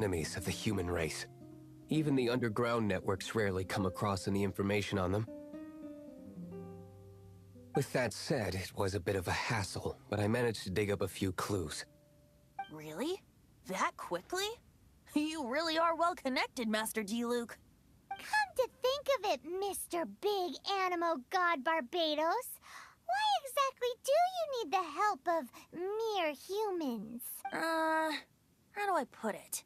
enemies of the human race. Even the underground networks rarely come across any information on them. With that said, it was a bit of a hassle, but I managed to dig up a few clues. Really? That quickly? You really are well connected, Master D-Luke. Come to think of it, Mr. Big Animo God Barbados, why exactly do you need the help of mere humans? How do I put it?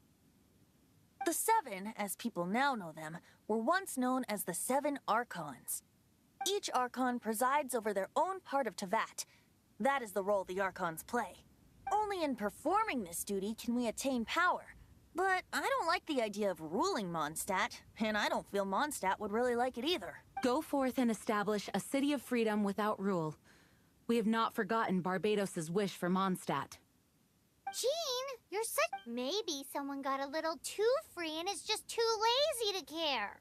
The Seven, as people now know them, were once known as the Seven Archons. Each Archon presides over their own part of Teyvat. That is the role the Archons play. Only in performing this duty can we attain power. But I don't like the idea of ruling Mondstadt, and I don't feel Mondstadt would really like it either. Go forth and establish a city of freedom without rule. We have not forgotten Barbados's wish for Mondstadt. Jean, you're such... Maybe someone got a little too free and is just too lazy to care.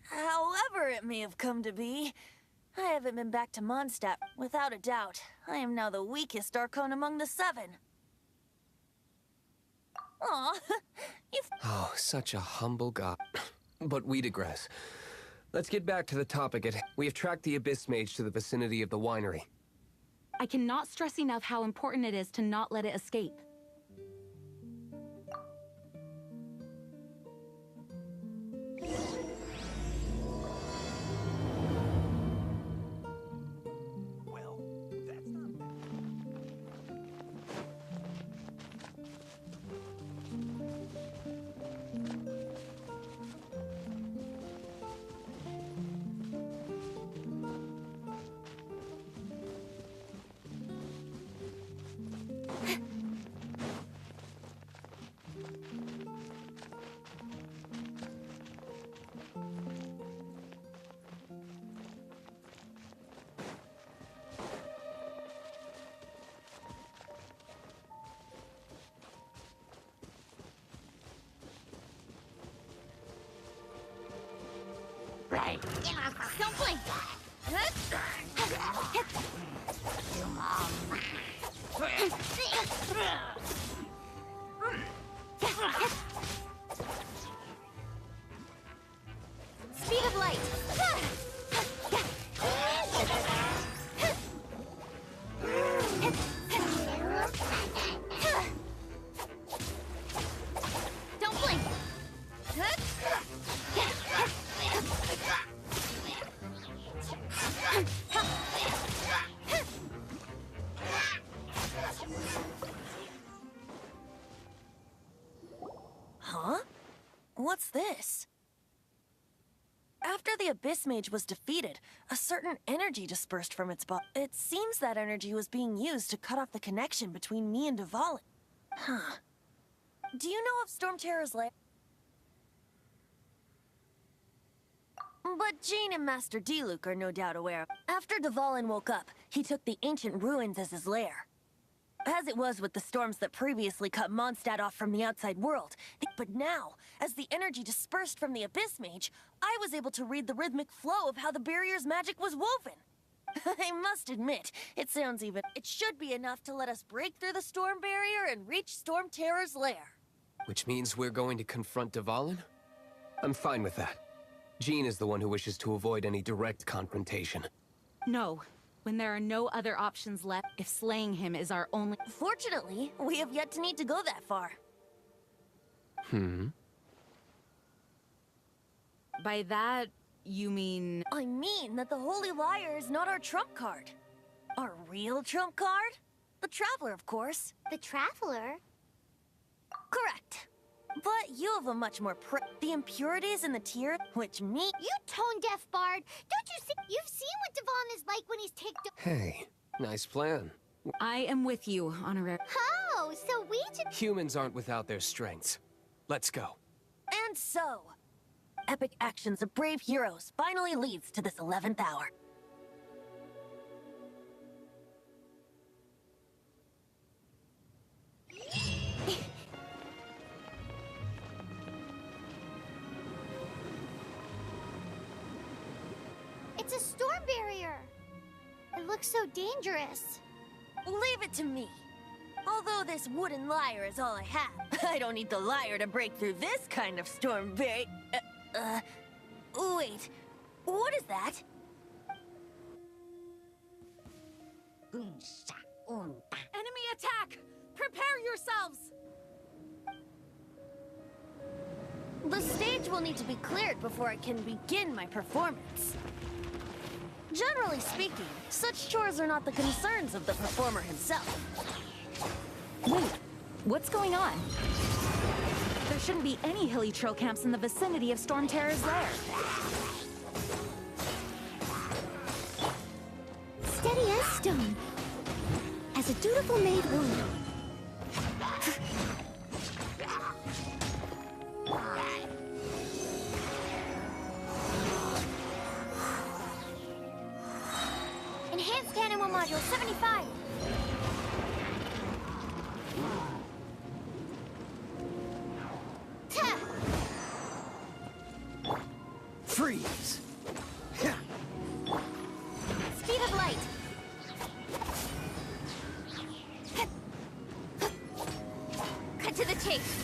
However it may have come to be, I haven't been back to Mondstadt. Without a doubt, I am now the weakest Archon among the Seven. Aw, you've... Oh, such a humble god. But we digress. Let's get back to the topic at hand. We have tracked the Abyss Mage to the vicinity of the winery. I cannot stress enough how important it is to not let it escape. Don't blink! Speed of light! Don't blink! Huh? What's this? After the Abyss Mage was defeated, a certain energy dispersed from its body. It seems that energy was being used to cut off the connection between me and Dvalin. Huh. Do you know of Stormterror's lair? But Jean and Master D-Luke are no doubt aware. After Dvalin woke up, he took the ancient ruins as his lair. As it was with the storms that previously cut Mondstadt off from the outside world. But now, as the energy dispersed from the Abyss Mage, I was able to read the rhythmic flow of how the barrier's magic was woven. I must admit, it sounds even... It should be enough to let us break through the storm barrier and reach Stormterror's lair. Which means we're going to confront Dvalin? I'm fine with that. Jean is the one who wishes to avoid any direct confrontation. No. When there are no other options left, if slaying him is our only... Fortunately, we have yet to need to go that far. By that, you mean... I mean that the Holy Liar is not our trump card. Our real trump card? The Traveler, of course. The Traveler? Correct. But you have a much more the impurities in the tier, which me... You tone-deaf bard! Don't you see? You've seen what Dvalin is like when he's ticked... Hey, nice plan. I am with you, Honorary. Oh, so we just... Humans aren't without their strengths. Let's go. And so, epic actions of brave heroes finally leads to this 11th hour. It's a storm barrier. It looks so dangerous. Leave it to me. I'll Although this wooden lyre is all I have, I don't need the lyre to break through this kind of storm very... Wait, what is that? Enemy attack! Prepare yourselves! The stage will need to be cleared before I can begin my performance. Generally speaking, such chores are not the concerns of the performer himself. Wait, what's going on? There shouldn't be any hilly trail camps in the vicinity of Stormterror's lair. Steady as stone. As a dutiful maid would. Enhanced Animal Module 75. Freeze! Speed of light. Cut to the chase.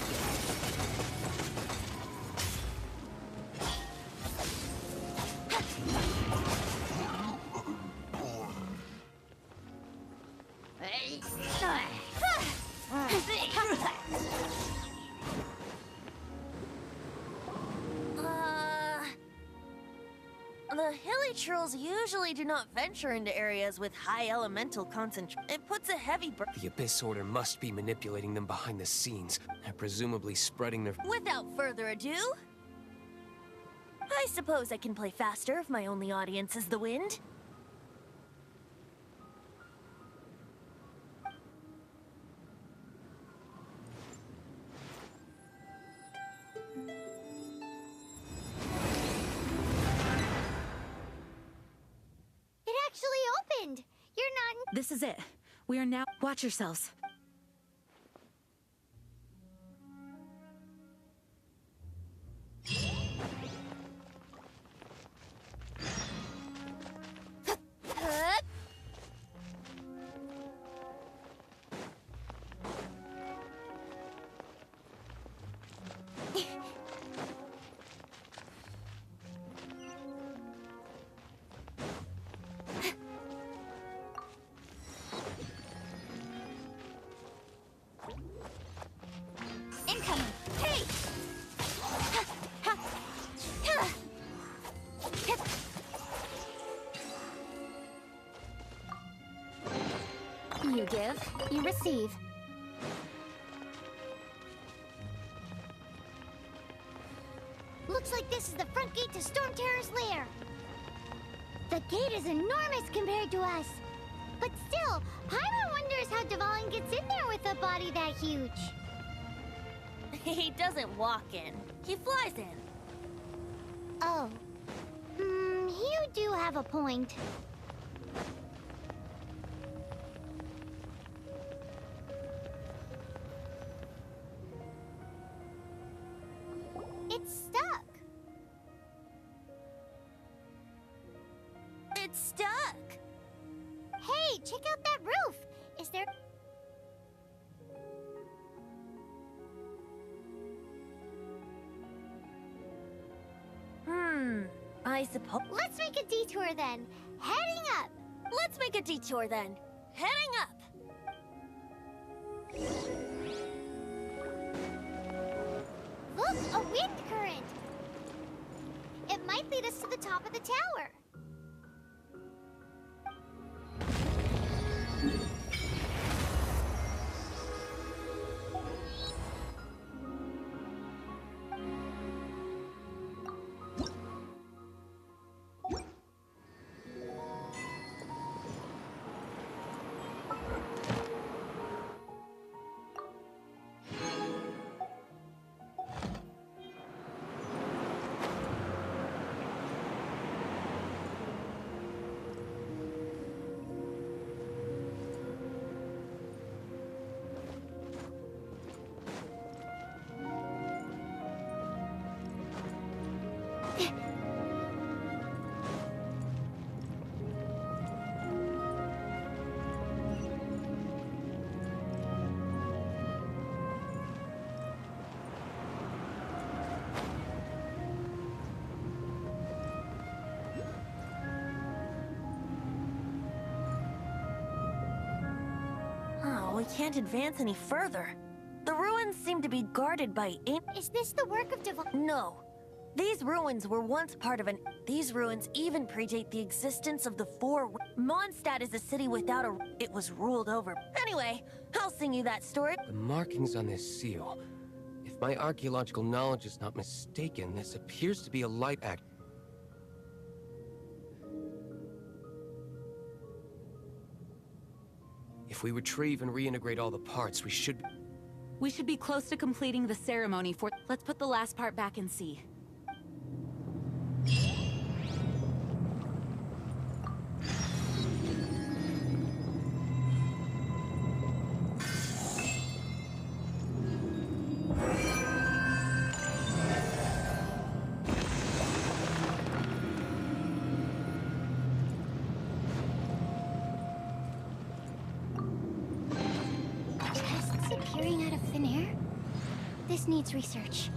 The hilly trolls usually do not venture into areas with high elemental concentration. It puts a heavy burden. The Abyss Order must be manipulating them behind the scenes, and presumably spreading their... Without further ado, I suppose I can play faster if my only audience is the wind. It actually opened. You're not... This is it. We are now... Watch yourselves. Incoming. Hey! You give, you receive. Looks like this is the front gate to Stormterror's lair. The gate is enormous compared to us. But still, Paimon wonders how Dvalin gets in there with a body that huge. He doesn't walk in. He flies in. Oh. You do have a point. It's stuck. It's stuck. Hey, check out that roof. Is there... I suppose. Let's make a detour then. Heading up. Let's make a detour then. Heading up. Look, a wind current. It might lead us to the top of the tower. can't advance any further. The ruins seem to be guarded by Is this the work of Dvalin? No. These ruins were once part of an... These ruins even predate the existence of the four... Mondstadt is a city without a... It was ruled over. Anyway, I'll sing you that story. The markings on this seal. If my archaeological knowledge is not mistaken, this appears to be a light act. If we retrieve and reintegrate all the parts, we should... We should be close to completing the ceremony for... Let's put the last part back and see. Chests appearing out of thin air? This needs research.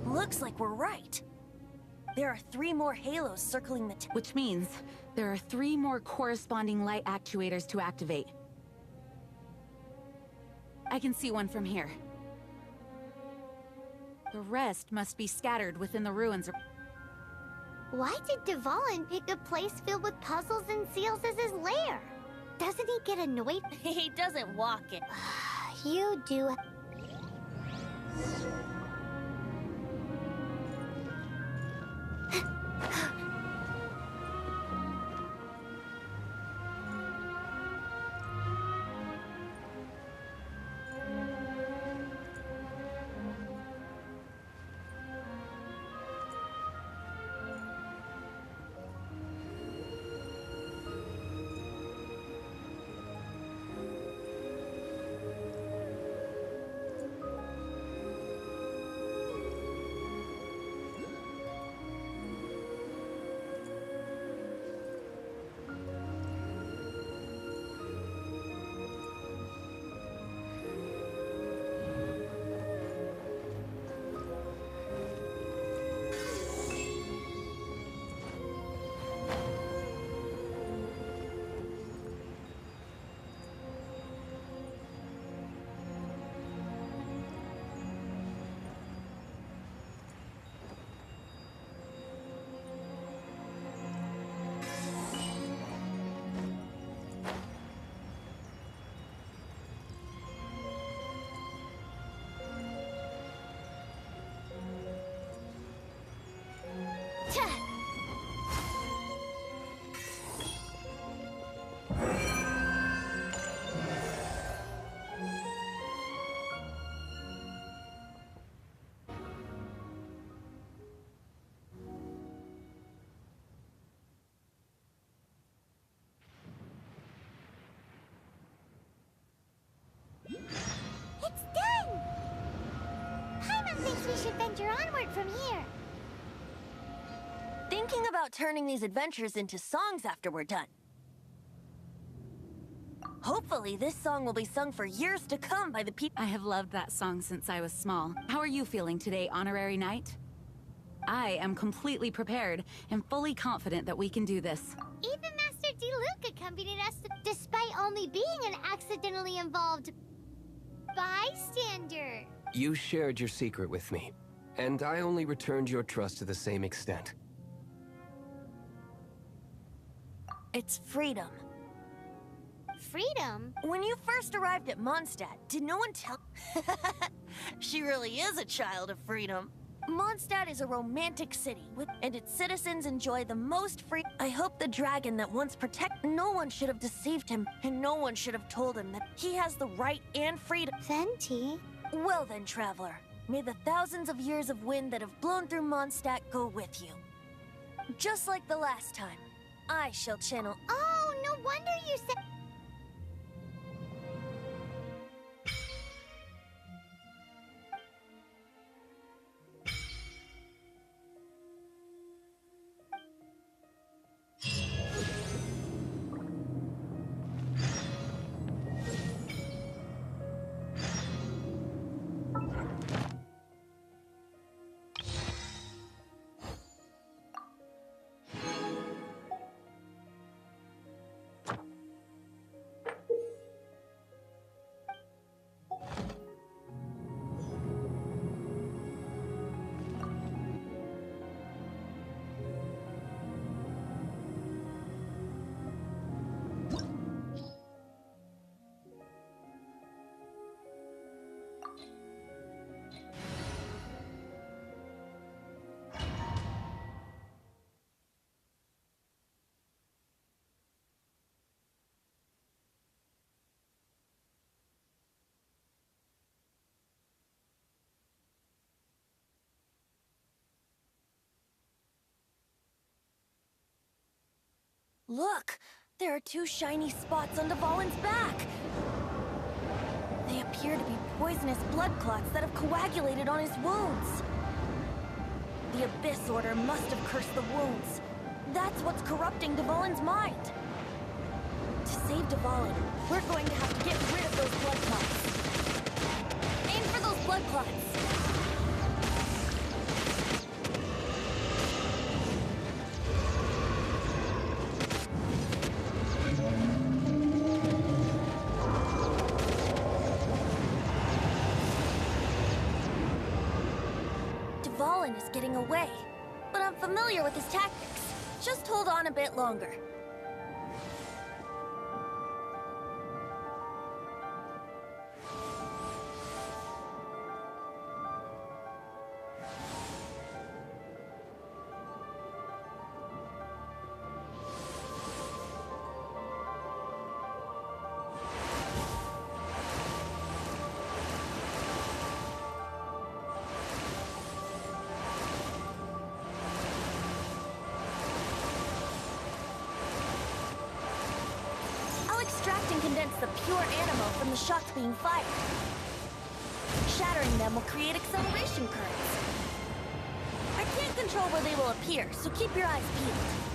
Looks like we're right. There are 3 more halos circling the... Which means there are 3 more corresponding light actuators to activate. I can see one from here. The rest must be scattered within the ruins. Why did Dvalin pick a place filled with puzzles and seals as his lair? Doesn't he get annoyed? He doesn't walk it. You do. It's done! Paimon thinks we should venture onward from here. Thinking about turning these adventures into songs after we're done. Hopefully, this song will be sung for years to come by the people. I have loved that song since I was small. How are you feeling today, Honorary Knight? I am completely prepared and fully confident that we can do this. Even Master Diluc accompanied us, despite only being an accidentally involved bystander. You shared your secret with me, and I only returned your trust to the same extent. It's freedom. Freedom? When you first arrived at Mondstadt, did no one tell... She really is a child of freedom. Mondstadt is a romantic city, and its citizens enjoy the most free... I hope the dragon that once protected... No one should have deceived him, and no one should have told him that he has the right and freedom... Venti? Well then, traveler. May the thousands of years of wind that have blown through Mondstadt go with you. Just like the last time, I shall channel... Oh, no wonder you said... Look! There are two shiny spots on Dvalin's back! They appear to be poisonous blood clots that have coagulated on his wounds. The Abyss Order must have cursed the wounds. That's what's corrupting Dvalin's mind. To save Dvalin, we're going to have to get rid of those blood clots. Aim for those blood clots! Dvalin is getting away, but I'm familiar with his tactics. Just hold on a bit longer. Extract and condense the pure animal from the shots being fired. Shattering them will create acceleration currents. I can't control where they will appear, so keep your eyes peeled.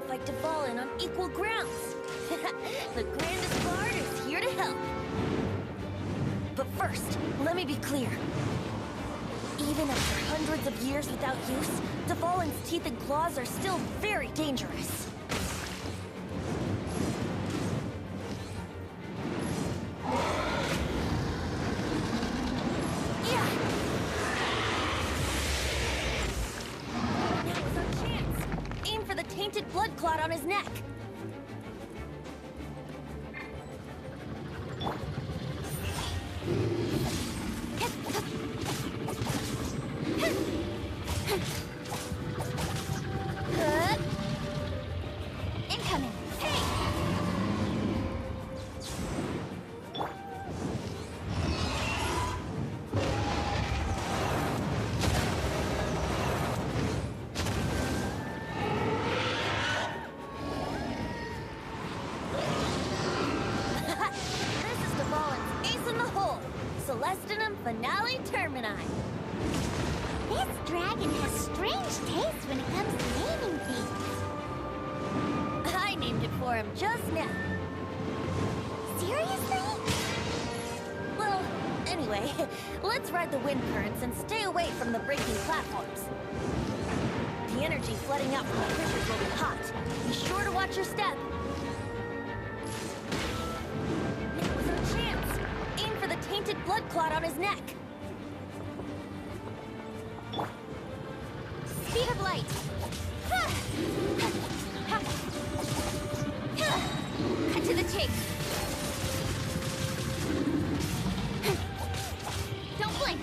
fight Dvalin on equal grounds. The grandest bard is here to help. But first, let me be clear. Even after hundreds of years without use, Dvalin's teeth and claws are still very dangerous. Blood clot on his neck. Incoming. Hey! Finale Termini. This dragon has strange taste when it comes to naming things. I named it for him just now. Seriously? Well, anyway, let's ride the wind currents and stay away from the breaking platforms. The energy flooding out from the fissures will be hot. Be sure to watch your step. Now was our chance. Aim for the tainted blood clot on his neck. Speed of light. Cut to the chase. Don't blink.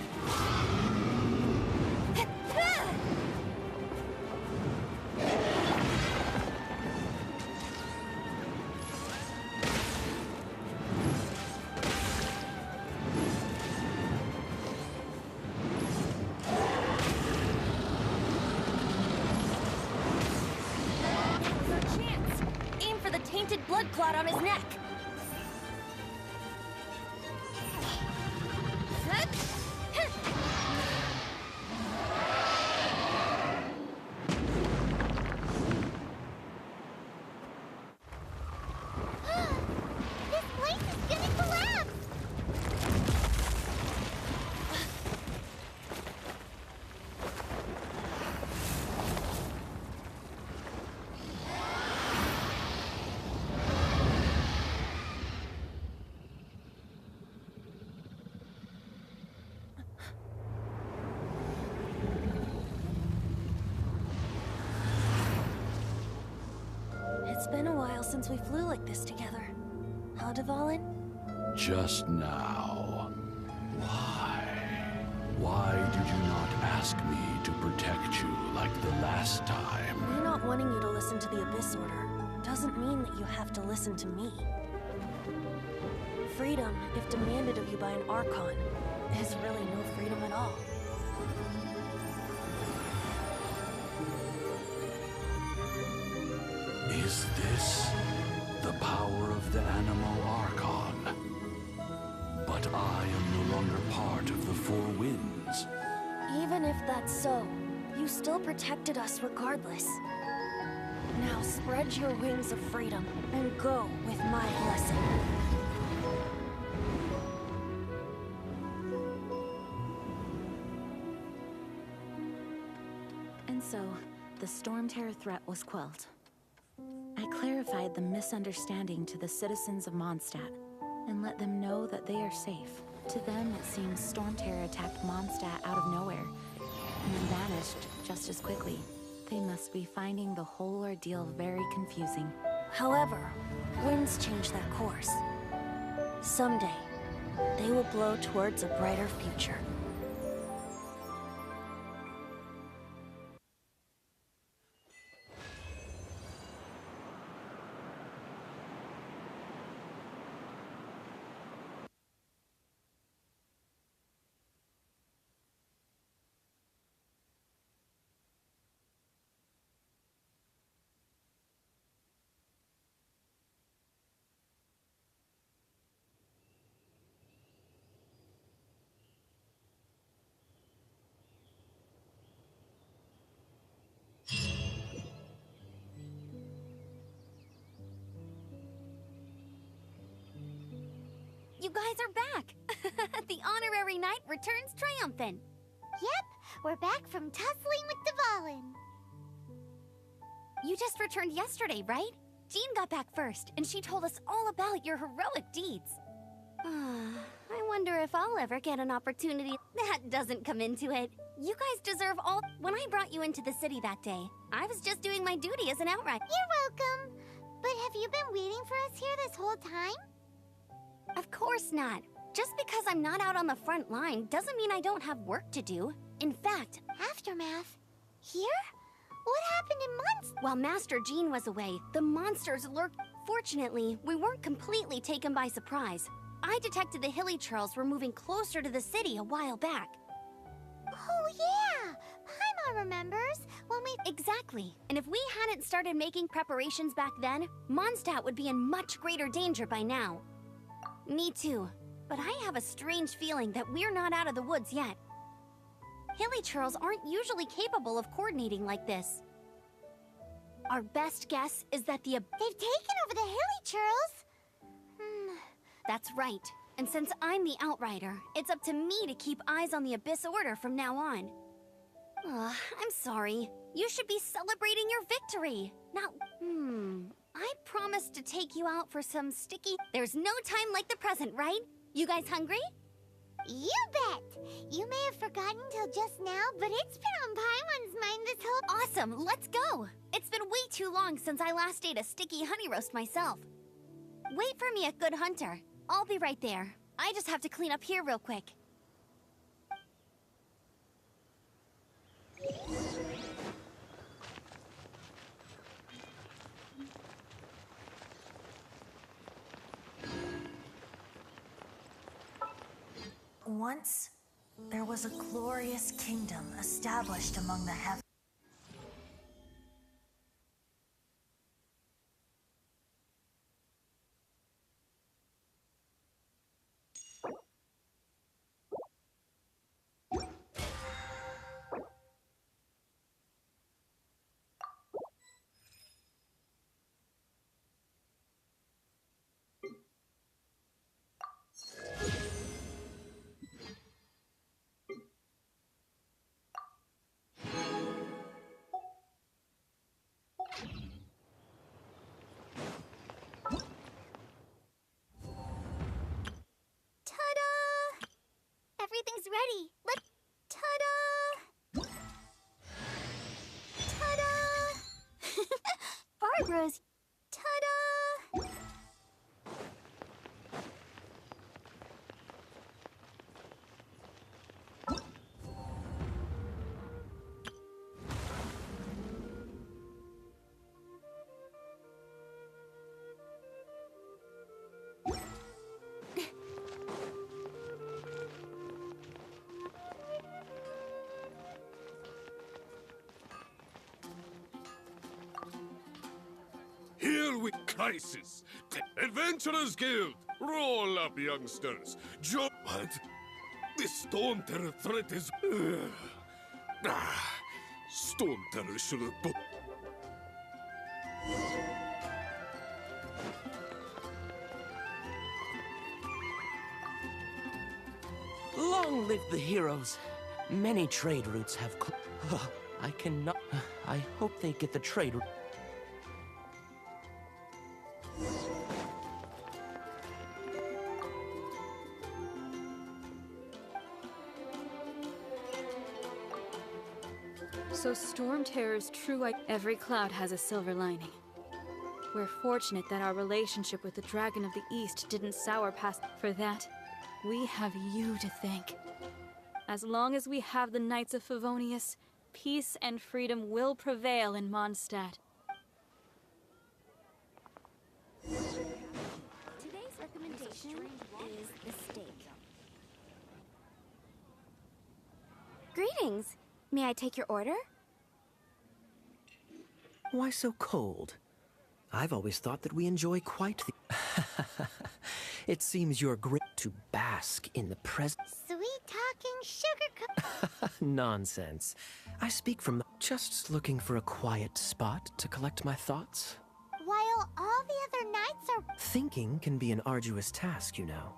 Tainted blood clot on his neck. This place is gonna collapse! It's been a while since we flew like this together. Huh, Dvalin? Just now. Why? Why did you not ask me to protect you like the last time? Me not wanting you to listen to the Abyss Order doesn't mean that you have to listen to me. Freedom, if demanded of you by an Archon, is really no freedom at all. Is this the power of the Animo Archon? But I am no longer part of the Four Winds. Even if that's so, you still protected us regardless. Now spread your wings of freedom and go with my blessing. And so, the Stormterror threat was quelled. I clarified the misunderstanding to the citizens of Mondstadt, and let them know that they are safe. To them, it seems Stormterror attacked Mondstadt out of nowhere, and then vanished just as quickly. They must be finding the whole ordeal very confusing. However, winds change their course. Someday, they will blow towards a brighter future. guys are back! The honorary knight returns triumphant. Yep, we're back from tussling with Dvalin. You just returned yesterday, right? Jean got back first, and she told us all about your heroic deeds. I wonder if I'll ever get an opportunity that doesn't come into it. You guys deserve all. When I brought you into the city that day, I was just doing my duty as an outright. You're welcome. But have you been waiting for us here this whole time? Of course not. Just because I'm not out on the front line doesn't mean I don't have work to do. In fact, Aftermath? Here? What happened in Mondstadt? while Master Jean was away, the monsters lurked. Fortunately, we weren't completely taken by surprise. I detected the Hilly Churls were moving closer to the city a while back. Oh yeah! Paimon remembers when we... Exactly. And if we hadn't started making preparations back then, Mondstadt would be in much greater danger by now. Me too. But I have a strange feeling that we're not out of the woods yet. Hilly Churls aren't usually capable of coordinating like this. Our best guess is that They've taken over the Hilly Churls? That's right. And since I'm the Outrider, it's up to me to keep eyes on the Abyss Order from now on. I'm sorry. You should be celebrating your victory. Not... I promised to take you out for some sticky... There's no time like the present, right? You guys hungry? You bet! You may have forgotten till just now, but it's been on Paimon's mind this whole... Awesome, let's go! It's been way too long since I last ate a sticky honey roast myself. Wait for me at Good Hunter. I'll be right there. I just have to clean up here real quick. Once, there was a glorious kingdom established among the heavens. Everything's ready. Ta-da! Ta-da! Barbara's... Ta-da! Here we crisis. Adventurers Guild, roll up, youngsters. What? The Stormterror threat is... Stormterror should have... Long live the heroes. Many trade routes have... I cannot... I hope they get the trade route. So Stormterror's true. Every cloud has a silver lining. We're fortunate that our relationship with the Dragon of the East didn't sour past. For that, we have you to thank. As long as we have the Knights of Favonius, peace and freedom will prevail in Mondstadt. Today's recommendation is the steak. Greetings. May I take your order? Why so cold? I've always thought that we enjoy quite the... It seems you're great to bask in the present... Sweet-talking sugar... Nonsense. I speak from... Just looking for a quiet spot to collect my thoughts. While all the other knights are... Thinking can be an arduous task, you know.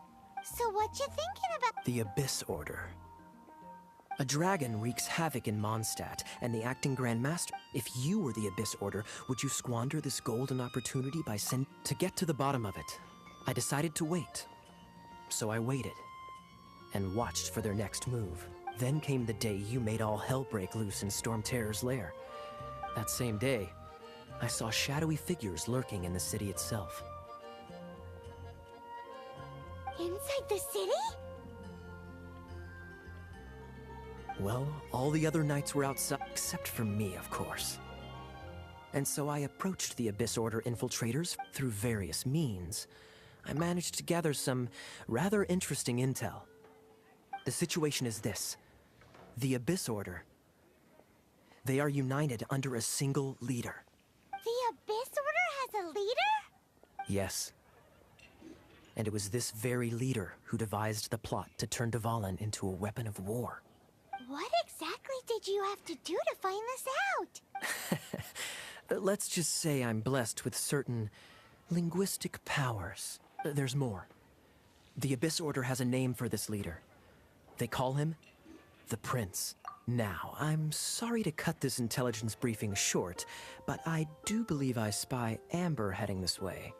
So what you thinking about? The Abyss Order. A dragon wreaks havoc in Mondstadt, and the acting Grand Master. If you were the Abyss Order, would you squander this golden opportunity by To get to the bottom of it, I decided to wait. So I waited, and watched for their next move. Then came the day you made all hell break loose in Stormterror's lair. That same day, I saw shadowy figures lurking in the city itself. Inside the city? Well, all the other knights were outside, except for me, of course. And so I approached the Abyss Order infiltrators through various means. I managed to gather some rather interesting intel. The situation is this. The Abyss Order. They are united under a single leader. The Abyss Order has a leader? Yes. And it was this very leader who devised the plot to turn Dvalin into a weapon of war. What exactly did you have to do to find this out? Let's just say I'm blessed with certain linguistic powers. There's more. The Abyss Order has a name for this leader. They call him the Prince. Now, I'm sorry to cut this intelligence briefing short, but I do believe I spy Amber heading this way.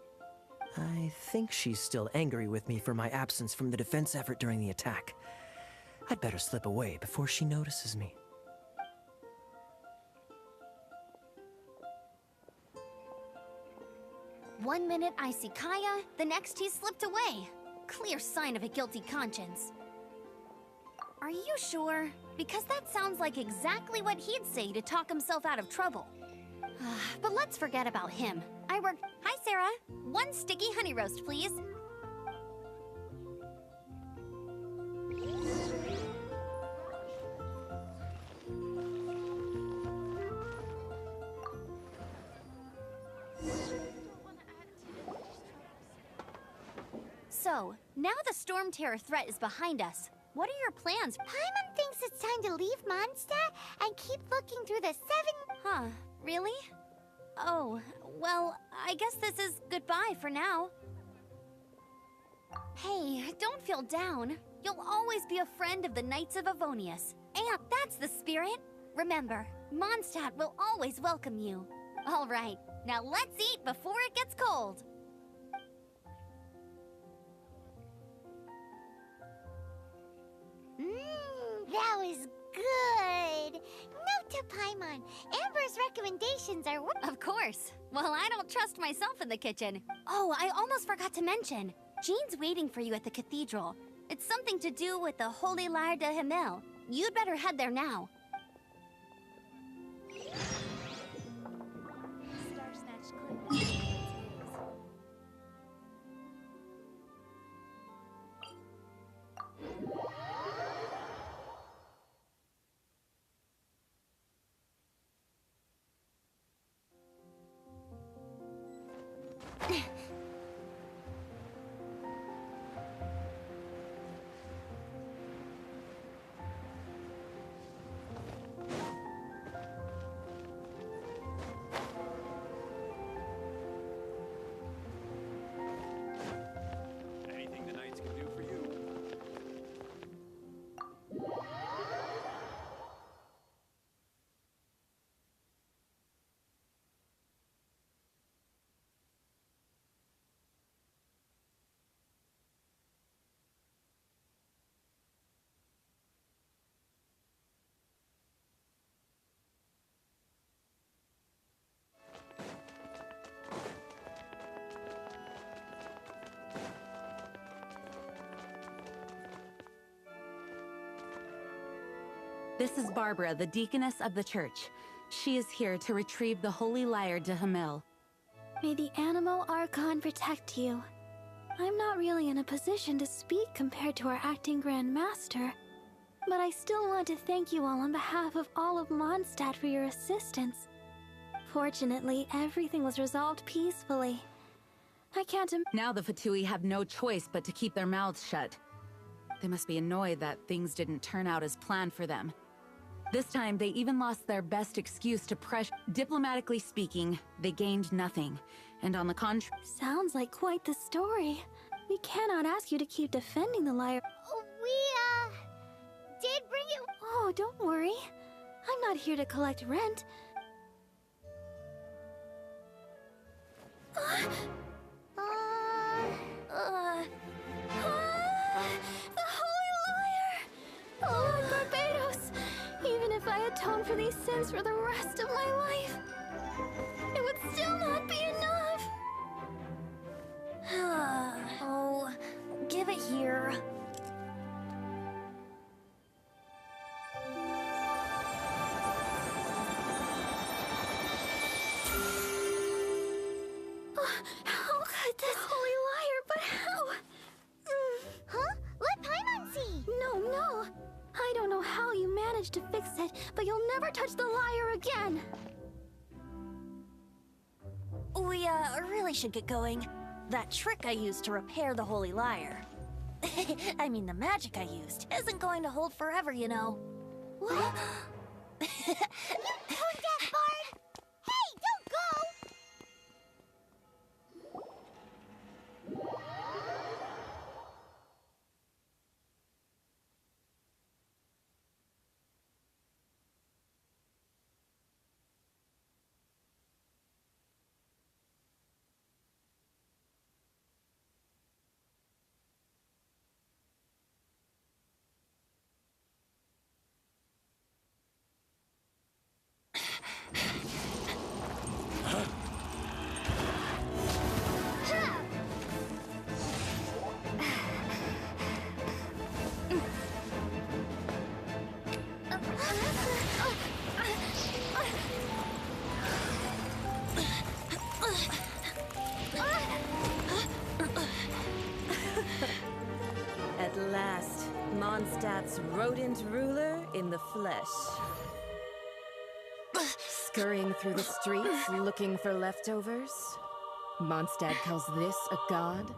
I think she's still angry with me for my absence from the defense effort during the attack. I'd better slip away before she notices me. One minute I see Kaya, the next he slipped away. Clear sign of a guilty conscience. Are you sure? Because that sounds like exactly what he'd say to talk himself out of trouble. But let's forget about him. I work... Hi, Sarah. One sticky honey roast, please. So, now the Stormterror threat is behind us. What are your plans? Paimon thinks it's time to leave Mondstadt and keep looking through the 7... Huh, really? Oh, well, I guess this is goodbye for now. Hey, don't feel down. You'll always be a friend of the Knights of Avonius. And that's the spirit. Remember, Mondstadt will always welcome you. All right, now let's eat before it gets cold. That was good. Note to Paimon, Amber's recommendations are... Of course. Well, I don't trust myself in the kitchen. Oh, I almost forgot to mention. Jean's waiting for you at the cathedral. It's something to do with the Holy Lyre de Himmel. You'd better head there now. This is Barbara, the deaconess of the church. She is here to retrieve the Holy Lyre de Himmel. May the Animo Archon protect you. I'm not really in a position to speak compared to our acting Grand Master, but I still want to thank you all on behalf of all of Mondstadt for your assistance. Fortunately, everything was resolved peacefully. I can't Now the Fatui have no choice but to keep their mouths shut. They must be annoyed that things didn't turn out as planned for them. This time, they even lost their best excuse to pressure. Diplomatically speaking, they gained nothing. And on the contrary... Sounds like quite the story. We cannot ask you to keep defending the lyre. We, did bring it. Oh, don't worry. I'm not here to collect rent. The Holy Lyre! Oh, Lord Barbados! Even if I atone for these sins for the rest of my life, it would still not be enough! Oh, give it here. How could this Holy Lyre, but how? Huh? Let Paimon see! No. I don't know how you managed to fix it, but you'll never touch the lyre again! We, really should get going. That trick I used to repair the Holy Lyre. I mean, the magic I used isn't going to hold forever, you know. What? You tone-deaf bard! Hey, don't go! At last, Mondstadt's rodent ruler in the flesh. Scurrying through the streets looking for leftovers? Mondstadt calls this a god?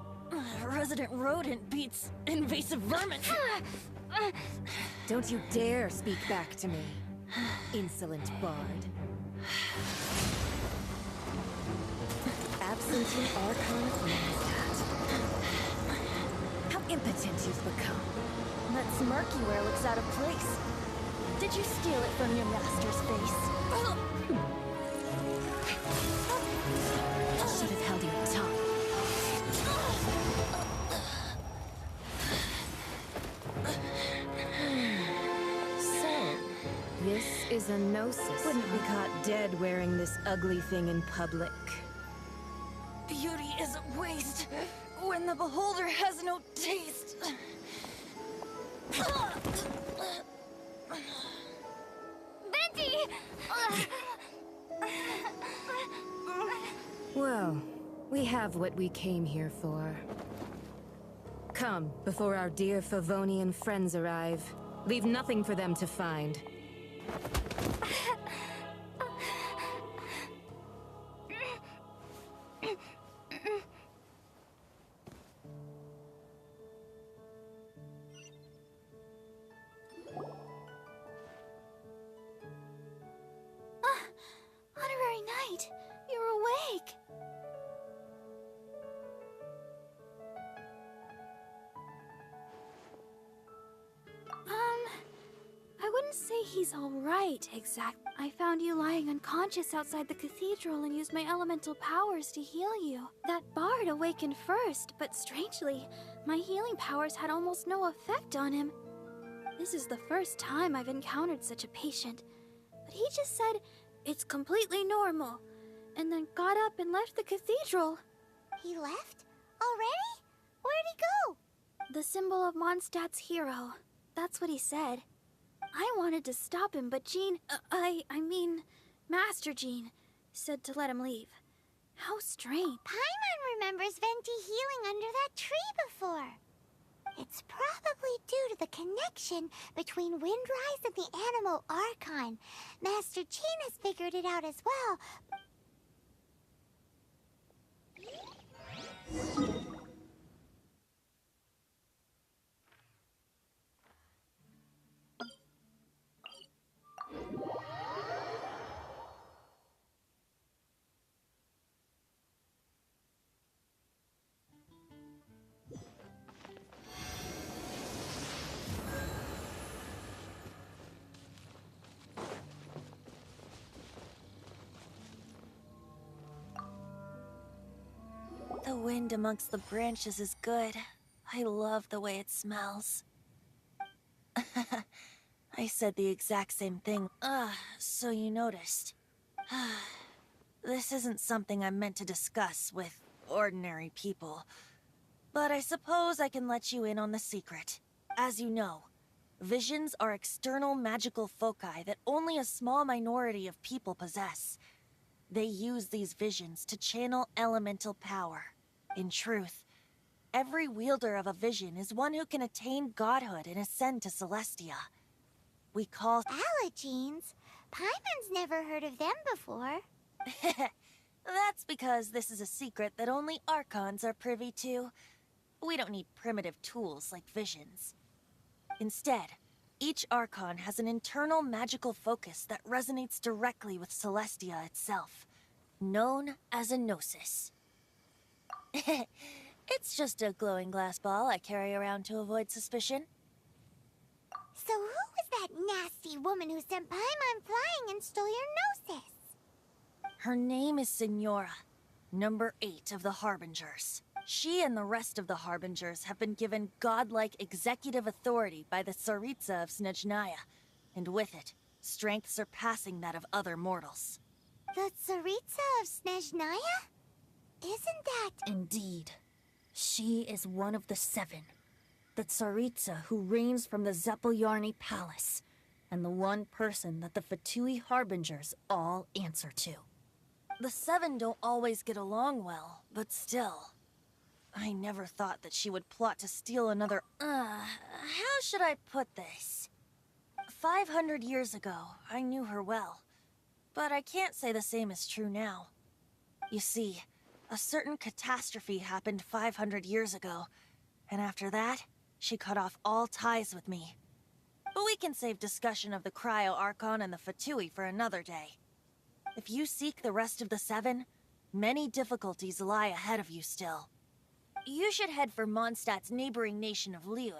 Resident rodent beats invasive vermin. Don't you dare speak back to me, insolent bard. Absentee Archon of Mondstadt. How impotent you've become. That smirk you wear looks out of place. Did you steal it from your master's face? Should have held your tongue. So, this is a gnosis. Wouldn't be caught dead wearing this ugly thing in public. Beauty is a waste when the beholder has no taste. Venti! Well, we have what we came here for. Come, before our dear Favonian friends arrive. Leave nothing for them to find. Honorary Knight, you're awake! I wouldn't say he's alright, exactly. I found you lying unconscious outside the cathedral and used my elemental powers to heal you. That bard awakened first, but strangely, my healing powers had almost no effect on him. This is the first time I've encountered such a patient. But he just said, it's completely normal, and then got up and left the cathedral. He left? Already? Where'd he go? The symbol of Mondstadt's hero. That's what he said. I wanted to stop him, but Jean, I mean, Master Jean, said to let him leave. How strange. Paimon remembers Venti healing under that tree before. It's probably due to the connection between Windrise and the Animal Archon. Master Jean has figured it out as well. The wind amongst the branches is good. I love the way it smells. I said the exact same thing. So you noticed. This isn't something I'm meant to discuss with ordinary people. But I suppose I can let you in on the secret. As you know, visions are external magical foci that only a small minority of people possess. They use these visions to channel elemental power. In truth, every wielder of a vision is one who can attain godhood and ascend to Celestia. We call... Allergenes? Paimon's never heard of them before. That's because this is a secret that only Archons are privy to. We don't need primitive tools like visions. Instead, each Archon has an internal magical focus that resonates directly with Celestia itself, known as a Gnosis. It's just a glowing glass ball I carry around to avoid suspicion. So who was that nasty woman who sent Paimon flying and stole your Gnosis? Her name is Signora, number 8 of the Harbingers. She and the rest of the Harbingers have been given godlike executive authority by the Tsaritsa of Snezhnaya, and with it, strength surpassing that of other mortals. The Tsaritsa of Snezhnaya? Isn't that... Indeed. She is one of the 7. The Tsaritsa who reigns from the Zeppeljärni Palace, and the one person that the Fatui Harbingers all answer to. The 7 don't always get along well, but still... I never thought that she would plot to steal another... how should I put this? 500 years ago, I knew her well. But I can't say the same is true now. You see, a certain catastrophe happened 500 years ago, and after that, she cut off all ties with me. But we can save discussion of the Cryo-Archon and the Fatui for another day. If you seek the rest of the 7, many difficulties lie ahead of you still. You should head for Mondstadt's neighboring nation of Liyue.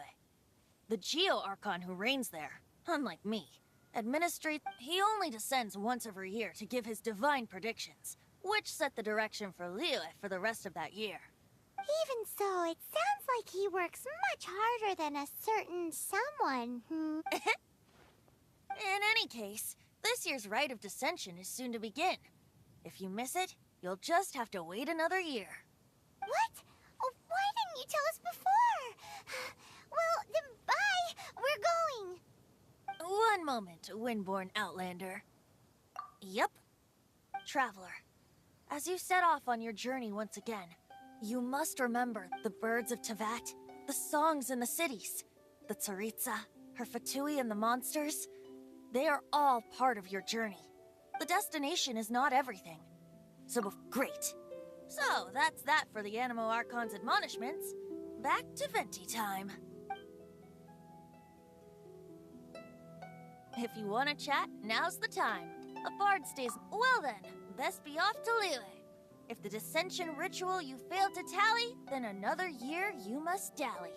The Geo-Archon who reigns there, unlike me, he only descends once every year to give his divine predictions, which set the direction for Liyue for the rest of that year. Even so, it sounds like he works much harder than a certain someone, In any case, this year's Rite of Descension is soon to begin. If you miss it, you'll just have to wait another year. What? Oh, why didn't you tell us before? Well, then bye! We're going! One moment, Windborn Outlander. Yep. Traveler, as you set off on your journey once again, you must remember the birds of Tevat, the songs in the cities, the Tsaritsa, her Fatui and the monsters. They are all part of your journey. The destination is not everything. Great. So, that's that for the Animo Archon's admonishments. Back to Venti time. If you want to chat, now's the time. A bard stays... Well then, best be off to Liyue. If the Dissension ritual you failed to tally, then another year you must dally.